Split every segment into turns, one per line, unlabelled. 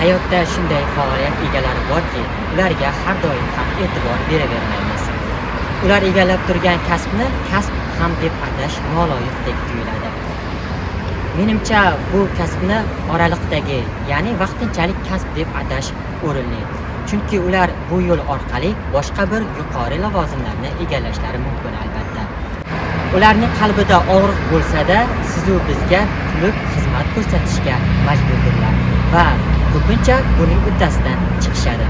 Hayotda shunday faoliyat egalari borki, ularga har doim ham e'tibor beravermaymiz. Ular egallab turgan kasbni kasb ham deb atash noloyiqdek tuyuladi. Menimcha bu kasbni oraliqdagi, ya'ni vaqtinchalik kasb deb atash o'rinli. Chunki ular bu yo'l orqali boshqa bir yuqori lavozimlarni egallashlari mumkin albatta. Ularning qalbida og'riq bo'lsa-da, sizu bizga kulib xizmat ko'rsatishga majburdirlar va ko'pincha buning uddasidan chiqishadi.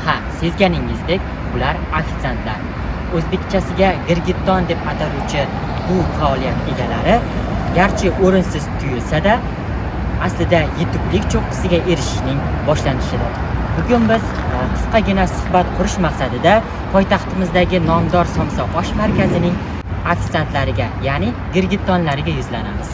Ha, sezganingizdek, bular ofitsiantlar. O'zbekchasiga girgitton deb ataluvchi bu faoliyat egalari garchi o'rinsiz tuyulsa-da, aslida yetuklik cho'qqisiga erishishning boshlanishidir. Bugun biz qisqagina suhbat qurish maqsadida poytaxtimizdagi nomdor Somsa osh markazining ofitsiantlariga, ya'ni girgittonlariga yuzlanamiz.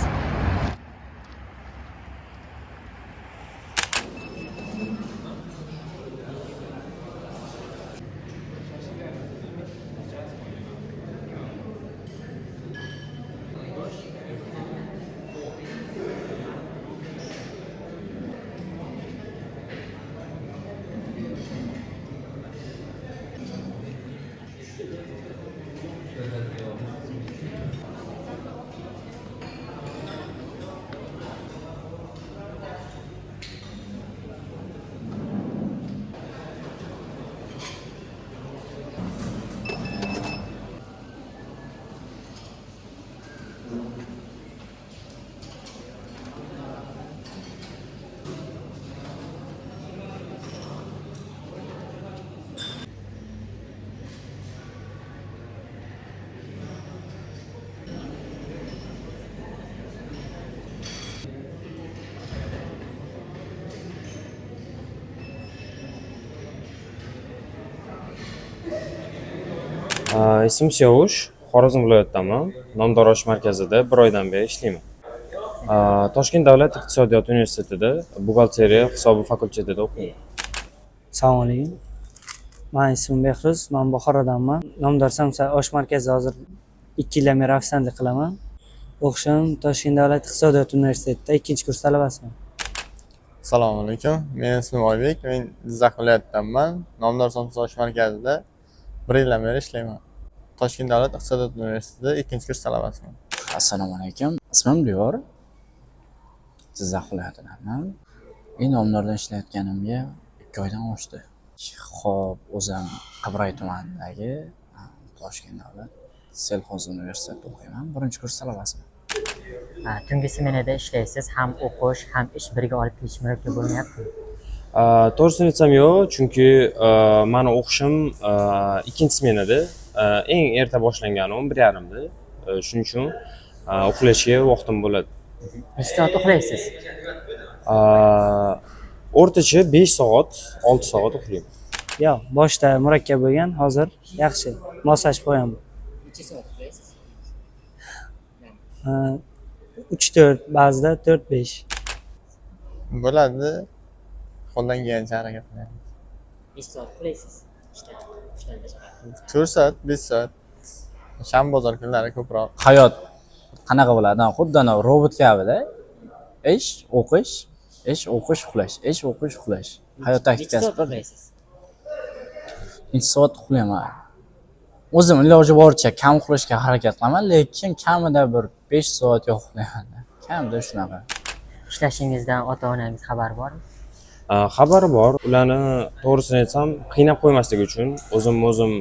Ismim Siyovush, Xorazm viloyatidaman. Nomdor osh markazida 1 oydan beri ishlayman. Toshkent davlat iqtisodiyot universitetida buxgalteriya hisobi fakultetida o'qiyman.
Assalomu alaykum. Men ismim Behruz, men Buxorodanman. Nomdor Somsa osh markazi hozir 2 yildan beri ofitsiantlik qilaman. O'qishim Toshkent davlat iqtisodiyot universitetida 2-kurs talabasiman.
Assalomu alaykum. Men ismim Oybek, men Jizzax viloyatidanman. Nomdor Somsa osh markazida 1 yildan beri ishlayman. Toshkent davlat iqtisodiyot universitetida 2-kurs talabasiman.
Assalomu alaykum. Ismim Diyor. Jizzax viloyatidanman. Men nomdorda ishlayotganimga 2 oydan oshdi. Xo'p, o'zim Qibray tumanidagi Toshkent davlat selxoz universitetida o'qiyman. 1-kurs talabasiman.
Tungi smenada ishlaysiz, ham o'qish, ham ish birga olib ketish murakkab bo'lmayaptimi?
To'g'risini aytsam yo'q, chunki meni o'qishim 2-smenada, eng erta boshlangani 11:30da. Shuning uchun uxlashga vaqtim bo'ladi.
Necha soat uxlaysiz?
O'rtacha 5 soat, 6 soat uxlayman.
Yo'q, boshda murakkab bo'lgan, hozir yaxshi, moslashib qo'ygan.
Necha soat uxlaysiz?
3-4, ba'zida 4-5.
Bo'ladi. Qo'ldan kelgancha harakat qilyapman.
Necha soat uxlaysiz?
4 soat, 5 soat. Shanba bozor kunlari ko'proq.
Hayot qanaqa bo'ladi? Xuddi robot kabida. Ish, o'qish, uxlash, ish, o'qish, uxlash. Hayot taktikasi bir. Necha soat uxlayman? O'zim iloji boricha kam uxlashga harakat qilaman, lekin kamida bir 5 soat uxlayman. Kamida shunaqa.
Ishlashingizdan ota-onangiz xabar bormi?
Xabari bor. Ularni to'g'risini aytsam, qiynab qo'ymaslik uchun, o'zim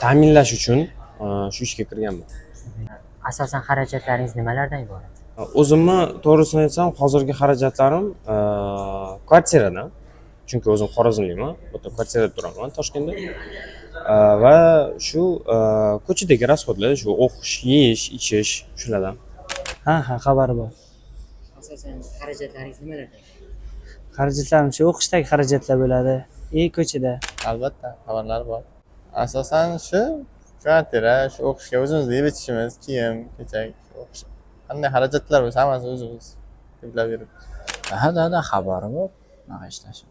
ta'minlash uchun shu ishga kirganman.
Asosan xarajatlaringiz nimalardan iborat?
O'zimni to'g'risini aytsam, hozirgi xarajatlarim kvartiradan. Chunki o'zim Xorazmliman, bu yerda kvartirada turaman Toshkentda. Va shu ko'chadagi rasxodlar, shu o'qish, yeyish, ichish shulardan.
Ha, xabari bor.
Asosan xarajatlaringiz nimalardan?
Xarajatlarim shu o'qishdagi xarajatlar bo'ladi. Ko'chada.
Albatta, xabarlar bor. Asosan shu kvartira, shu o'qishga o'zimiz yeb ichishimiz, kiyim, kechak, o'qish. Qanday xarajatlar bo'lsa, hammasi o'zimiz to'plab yuribmiz.
Da xabari bor. Nima ishlashim.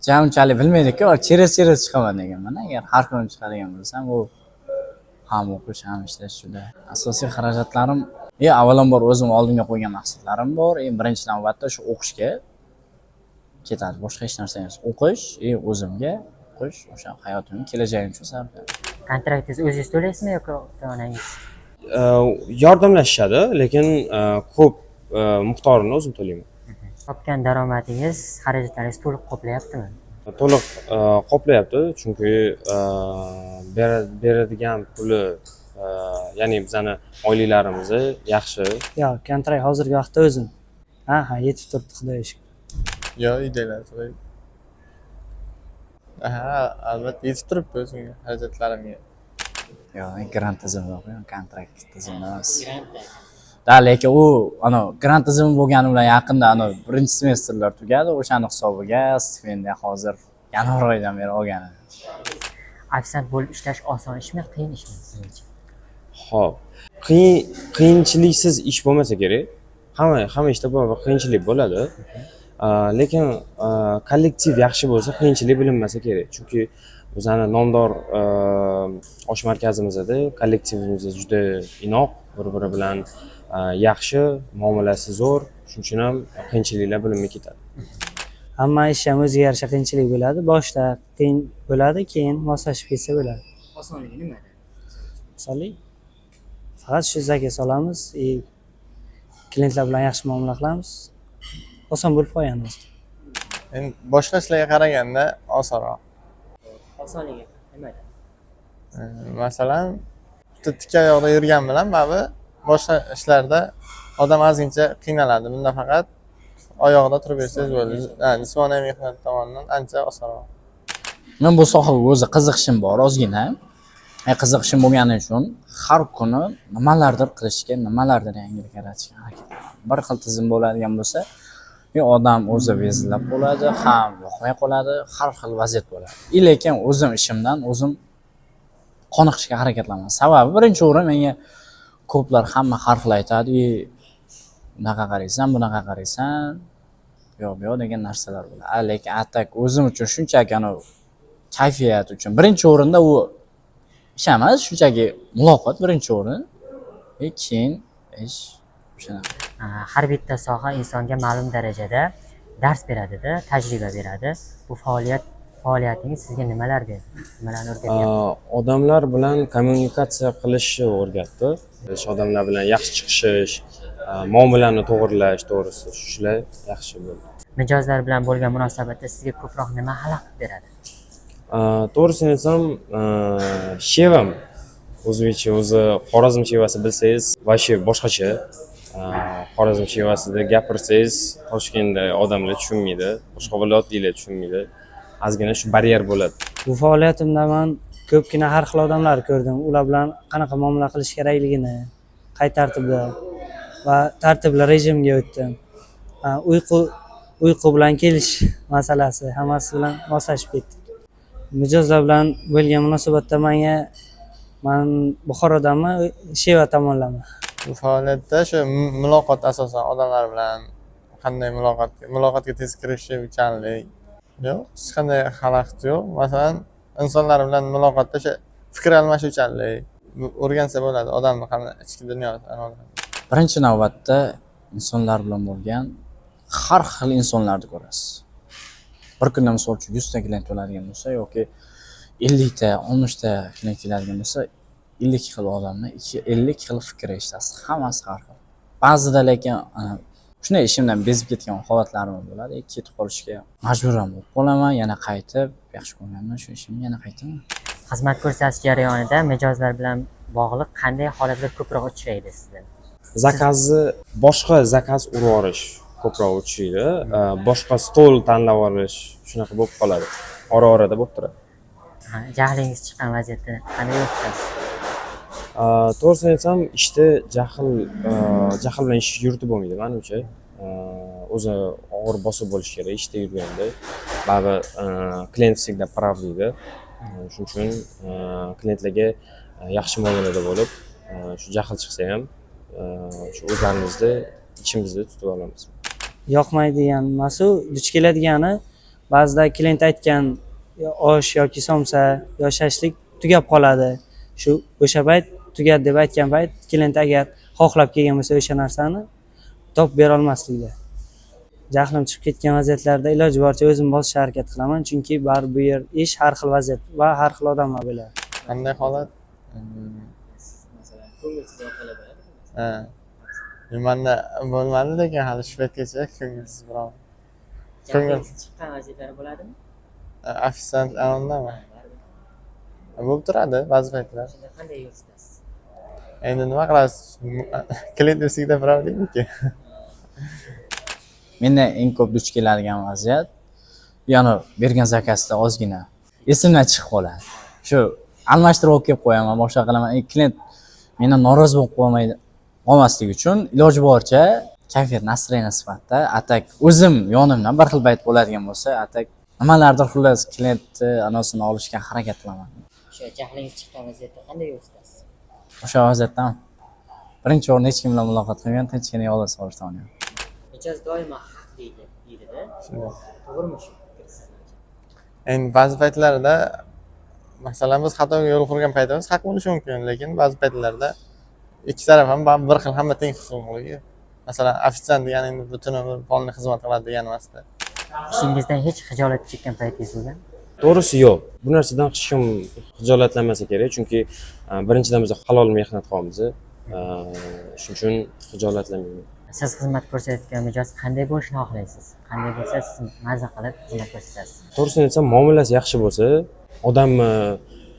Jamchalik bilmaydi-ku, cheres chiqaman deganman. Agar har kuni chiqadigan bo'lsam, u ham o'qish, ham ishlash juda. Asosiy xarajatlarim, avvalambor o'zim oldimga qo'ygan maqsadlarim bor. Birinchi navbatda shu o'qishga ketadi, boshqa hech narsa emas. O'qish, o'zimga o'qish, o'sha hayotimni, kelajagim uchun sarflayman.
Kontraktingizni o'zingiz to'laysizmi yoki ota-onangiz?
Yordamlashishadi, lekin ko'p miqdorini o'zim to'layman.
Topgan daromadingiz xarajatlaringizni to'liq qoplayaptimi?
To'liq qoplayapti, chunki beradigan puli, ya'ni bizani oyliklarimizni yaxshi.
Yo'q, kontrakt hozirgi vaqtda o'zim. Ha, yetib turibdi, xudoga shukr.
Yo, uydagilar to'laydi. Aha, albatta yetib turibdi o'zimga, xarajatlarimga.
Yo'q, grant tizimi yo'q, kontrakt tizimi emas. Da, lekin u grant tizimi bo'lgani bilan yaqinda birinchi semestrlar tugadi, o'shani hisobiga stipendiya hozir yanvar oyidan beri olganim.
Ofisant bo'lib ishlash oson ishmi, qiyin ishmi sizningcha?
Xo'p, qiyinchiliksiz ish bo'lmasa kerak. Hamma ishda qiyinchilik bo'ladi. Lekin kollektiv yaxshi bo'lsa qiyinchilik bilinmasa kerak. Chunki bizani nomdor osh markazimizda kollektivimiz juda inoq, bir-biri bilan yaxshi, muomalasi zo'r, shuning uchun ham qiyinchiliklar bilinmay ketadi.
Hamma ish ham o'ziga yarasha qiyinchilik bo'ladi. Boshda qiyin bo'ladi, keyin moslashib ketsa bo'ladi.
Osonligi nimada?
Misoli, faqat shu zaka solamiz, klientlar bilan yaxshi muomala qilamiz. Oson bo'lib qolgan o'zi.
Endi boshqa ishlarga qaraganda osonroq.
Osonligi nimada?
Masalan, bitta tik oyoqda yurgan bilan baribir boshqa ishlarda odam ozgincha qiynaladi. Bunda faqat oyoqda turib bersangiz bo'ladi. Jismoniy mehnat tomonidan ancha osonroq.
Men bu sohaga o'zi qiziqishim bor, ozgina. Qiziqishim bo'lgani uchun har kuni nimalardir qilishga, nimalardir yangilik yaratishga harakat qilaman. Bir xil tizim bo'ladigan bo'lsa, odam o'zi bezlab qoladi, ham yoqmay qoladi, har xil vaziyat bo'ladi. Lekin o'zim ishimdan o'zim qoniqishga harakat qilaman. Sababi birinchi o'rin menga ko'plar hamma har xil aytadi, bunaqa qaraysan, bunaqa qaraysan, yo'q degan narsalar bo'ladi. Lekin atak o'zim uchun shunchaki kayfiyat uchun birinchi o'rinda u ish emas, shunchaki muloqot birinchi o'rin, keyin ish o'shanaqa.
Har bitta soha insonga ma'lum darajada dars beradida, tajriba beradi. Bu faoliyatingiz sizga nimalar berdi? Nimalarni o'rgatyapsiz?
Odamlar bilan kommunikatsiya qilishni o'rgatdi. Odamlar bilan yaxshi chiqishish, muomalani to'g'rilash, to'g'risi shular yaxshi bo'ldi.
Mijozlar bilan bo'lgan munosabatda sizga ko'proq nima xalaqit beradi?
To'g'risini aytsam, shevam o'zbekcha, o'zi Xorazm shevasi bilsangiz, vashi boshqacha. Xorazm shevasida gapirsangiz, Toshkentda odamlar tushunmaydi, boshqa viloyatliklar tushunmaydi. Ozgina shu baryer bo'ladi.
Bu faoliyatimda men ko'pgina har xil odamlar ko'rdim. Ular bilan qanaqa muomala qilish kerakligini, qay tartibda va tartibli rejimga o'tdim. Uyqu bilan kelish masalasi, hammasi bilan moslashib ketdik. Mijozlar bilan bo'lgan munosabatda men Buxorodanman, Sheva tomonlaman.
Bu faoliyatda shu muloqot asosan odamlar bilan qanday muloqotga tez kirishuvchanlik. Yo'q, hech qanday xalaqit yo'q. Masalan, insonlar bilan muloqotda o'sha fikr almashuvchanlik o'rgansa bo'ladi, odamning qanday ichki dunyosini.
Birinchi navbatda insonlar bilan bo'lgan har xil insonlarni ko'rasiz. Bir kunda misol uchun 100 ta klient bo'ladigan bo'lsa yoki 50 ta, 60 ta klient keladigan bo'lsa, 50 xil odamni 50 xil fikr eshitasiz. Hammasi har xil. Ba'zida lekin shunday ishimdan bezib ketgan holatlarim bo'ladi. Ketib qolishga majburan bo'lib qolaman, yana qaytib, yaxshi ko'rganman shu ishimni yana qaytaman.
Xizmat ko'rsatish jarayonida mijozlar bilan bog'liq qanday holatlar ko'proq uchraydi sizda?
Boshqa zakaz urib olish ko'proq uchraydi. Boshqa stol tanlab olish shunaqa bo'lib qoladi. Ora-orada bo'lib turadi.
Jahlingiz chiqqan vaziyatda qanday yo'qsiz?
To'g'risini aytsam, ishda jahl bilan ish yuritib bo'lmaydi menimcha. O'zi og'ir bosib bo'lish kerak ishda yurganda. Baribir klient всегда прав deydi. Shuning uchun klientlarga yaxshi muomalada bo'lib, shu jahl chiqsa ham shu o'zlarimizni ichimizda tutib olamiz.
Yoqmaydigan narsa duch keladigani ba'zida klient aytgan osh yoki somsa yo shashlik tugab qoladi. O'sha payt tugadi deb aytgan payt klient agar xohlab kelgan bo'lsa o'sha narsani topib bera olmaslikda. jahlim chiqib ketgan vaziyatlarda iloji boricha o'zim bosishga harakat qilaman, chunki baribir bu yer ish har xil vaziyat va har xil odamlar bo'ladi.
Qanday holat?
Masalan, ko'ngilsiz voqealar bo'ladimi?
Ha. Manda bo'lmadi, lekin hali shu paytgacha ko'ngilsiz biror.
Jahlingizga chiqqan vaziyatlar bo'ladimi?
Ofitsiant anondami? Bo'lib turadi ba'zi paytlar.
Shunda qanday yo'l tutasiz?
Endi nima qilasiz? Klient ustiga biravdingmi-ki?
Menda eng ko'p duch keladigan vaziyat yana bergan zakazda ozgina esimdan chiqib qoladi. Shu almashtirib olib kelib qo'yaman, boshqa qilaman. Klient mendan norozi bo'lib qolmasligi uchun iloji boricha kayfiyat настроение sifatida atak o'zim yonimdan bir xil bayt bo'ladigan bo'lsa, atak nimalardir xullas klientni anosini olishga harakat qilaman.
O'sha jahlingiz chiqqan vaziyatda qanday yo'l tutasiz?
O'sha vaziyatdan birinchi o'rinda hech kim bilan muloqot qilmagan, tinchgina yo'lda solishni o'ylayman.
Mijoz doimo haq deydi-da. To'g'rimi shu?
Endi ba'zi paytlarda masalan biz xatoga yo'l qo'ygan paytimiz haq bo'lishi mumkin, lekin ba'zi paytlarda ikki taraf ham bir xil, hamma teng huquqli. Masalan, ofitsiant degani endi butun umr polni xizmat qiladi degan emasda.
Ishingizdan hech xijolat chekkan paytingiz bo'lgan?
To'g'risi yo'q. Bu narsadan hech kim xijolatlanmasa kerak, chunki birinchidan biz halol mehnat qilamiz. Shuning uchun xijolatlanmayman.
Siz xizmat ko'rsatayotgan mijoz qanday bo'lishini xohlaysiz? Qanday bo'lsa siz mazza qilib xizmat ko'rsatasiz?
To'g'risini aytsam, muomalasi yaxshi bo'lsa, odamni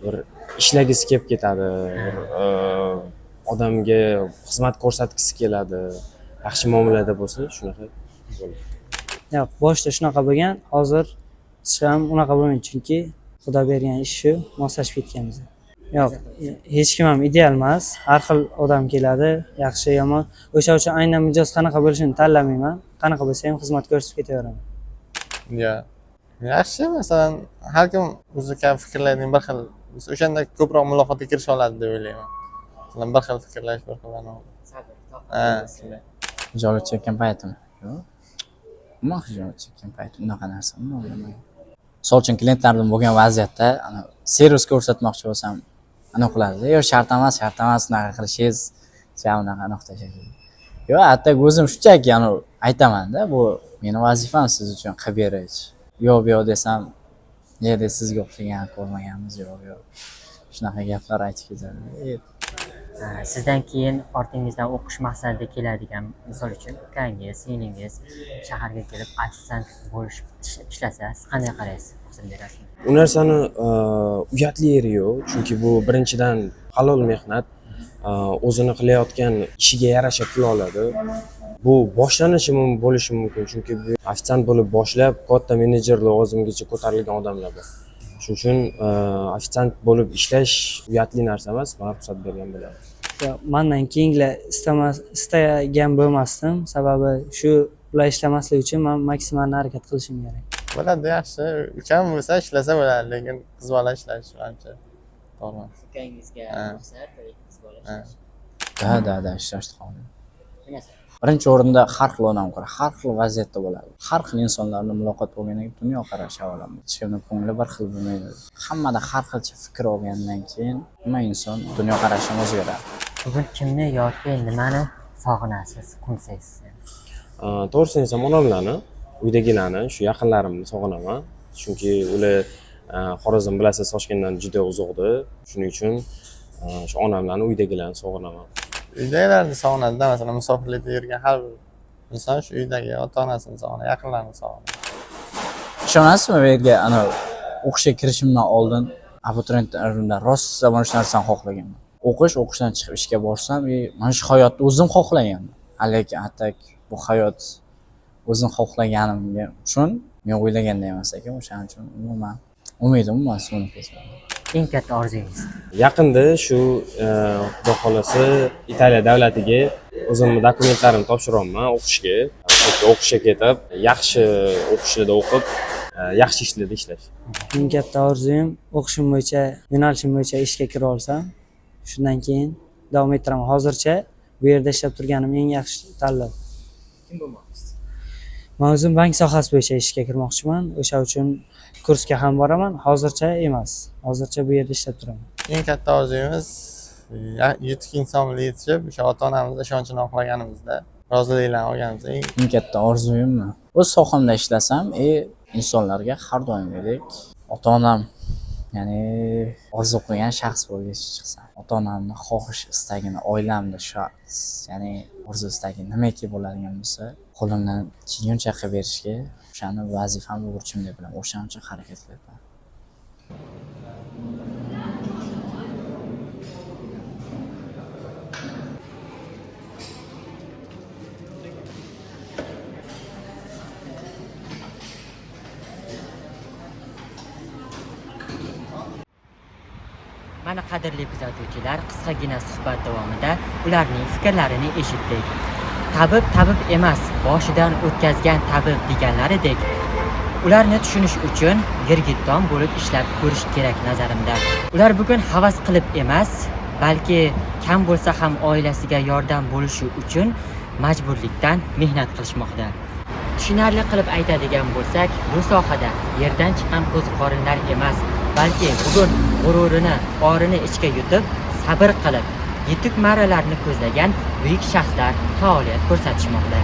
bir ishlagisi kelib ketadi, odamga xizmat ko'rsatgisi keladi. Yaxshi muomalada bo'lsa, shunaqa bo'ladi.
Yo'q, boshida shunaqa bo'lgan, hozir ham unaqa bo'lmaydi, chunki Xudo bergan ish shu, moslashib ketganmiz. Yo'q, hech kim ham ideal emas. Har xil odam keladi, yaxshi, yomon. O'sha uchun aynan mijoz qanaqa bo'lishini tanlamayman. Qanaqa bo'lsa ham xizmat ko'rsatib ketaveraman.
Ya. Yaxshi, masalan, har kim o'zi kabi fikrlaydigan bir xil. O'shanda ko'proq muloqotga kirisha oladi deb o'ylayman. Masalan, bir xil fikrlash, bir xil anavi.
Sabr,
Ha,
toqat.
Xijolat chekkan paytim yo'q. Umuman xijolat chekkan paytim unaqa narsa bo'lmagan. Misol uchun klientlardan bo'lgan vaziyatda ana servis ko'rsatmoqchi bo'lsam, ana qiladi. Yo shart emas unaqa qilishingiz, unaqa nuqtacha. Yo, hatto o'zim shunchaki ana aytaman-da, bu meni vazifam siz uchun qilib berish. Yo'q desam, nega sizga o'xshagan ko'rmaganmiz, yo'q. Shunaqa gaplar aytib ketadi.
Sizdan keyin ortingizdan o'qish maqsadida keladigan, misol uchun ukangiz, singlingiz shaharga kelib ofitsiant bo'lish ishlasa, siz qanday qaraysiz? Ruxsat berasizmi?
U narsani uyatli yeri yo'q, chunki bu birinchidan halol mehnat, o'zini qilayotgan ishiga yarasha pul oladi. Bu boshlanishi bo'lishi mumkin, chunki bu ofitsiant bo'lib boshlab, katta menejer lavozimigacha ko'tarilgan odamlar bor. Shuning uchun ofitsiant bo'lib ishlash uyatli narsa emas, men ruxsat bergan bo'laman.
Mendan keyingilar istagan bo'lmasdim, sababi shu ular ishlamasligi uchun men maksimal harakat qilishim kerak.
Bo'ladi, yaxshi. Ukam bo'lsa ishlasa bo'ladi, lekin qiz bola ishlash ancha to'g'ri emas.
Ukangizga ruxsat, qiz bola
Da, ishlashni xohlayman. Birinchi o'rinda har xil odam ko'ra, har xil vaziyatda bo'ladi. Har xil insonlarni muloqot bo'lgandan keyin dunyoqarashi avvalambor. Hech kimning ko'ngli bir xil bo'lmaydi. Hammada har xilcha fikr olgandan keyin hamma inson dunyoqarashini o'zgaradi.
Bugun kimni yoki nimani sog'inasiz, qo'msaysiz?
To'g'risini aytsam, onamlarni, uydagilarni, shu yaqinlarimni sog'inaman. Chunki ular Xorazm bilasiz, Toshkentdan juda uzoqda. Shuning uchun shu onamlarni, uydagilarni sog'inaman.
Uydagilarni sog'inadi-da, masalan, musofirlikda yurgan har bir inson shu uydagi ota-onasini sog'inadi, yaqinlarini sog'inadi.
Ishonasizmi, bu yerga ana o'qishga kirishimdan oldin abituriyentlarimdan rosa mana shu narsani xohlaganman. O'qishdan chiqib ishga borsam, mana shu hayotni o'zim xohlaganman. Lekin atak bu hayot o'zim xohlaganimga uchun men o'ylaganda emas ekan, o'shaning uchun umuman umidim so'nib ketgan.
Eng katta orzungiz?
Yaqinda shu Xudo xolasa Italiya davlatiga o'zimning dokumentlarimni topshiraman o'qishga. O'qishga ketib, yaxshi o'qishlarda o'qib, yaxshi ishlarda ishlash.
Eng katta orzuyim o'qishim bo'yicha, yo'nalishim bo'yicha ishga kira olsam, shundan keyin davom ettiraman. Hozircha bu yerda ishlab turganim eng yaxshi tanlov.
Kim bo'lmoqchisiz?
Men o'zim bank sohasi bo'yicha ishga kirmoqchiman. O'sha uchun kursga ham boraman. Hozircha emas. Hozircha bu yerda ishlab turaman.
Eng katta orzuyimiz yetuk inson bo'lib yetishib, o'sha ota-onamiz ishonchini oqlaganimizda roziliklarni olganimiz
eng katta orzuyimmi? O'z sohamda ishlasam, insonlarga har doimgidek ota-onam, ya'ni orzu qilgan shaxs bo'lib chiqsam, ota-onamni xohish istagini, oilamni ya'ni orzu istagi nimaki bo'ladigan bo'lsa, qo'limdan kelguncha qilib berishga, o'shani vazifam, burchim deb bilaman. O'shaning uchun harakat qilyapman.
Mana qadrli kuzatuvchilar, qisqagina suhbat davomida ularning fikrlarini eshitdik. Tabib emas, boshidan o'tkazgan tabib deganlaridek, ularni tushunish uchun girgitton bo'lib ishlab ko'rish kerak nazarimda. Ular bugun havas qilib emas, balki kam bo'lsa ham oilasiga yordam bo'lishi uchun majburlikdan mehnat qilishmoqda. Tushunarli qilib aytadigan bo'lsak, bu sohada yerdan chiqqan qo'ziqorinlar emas, balki bugun g'ururini, orini ichga yutib, sabr qilib, yetuk marralarni ko'zlagan buyuk shaxslar faoliyat ko'rsatishmoqda.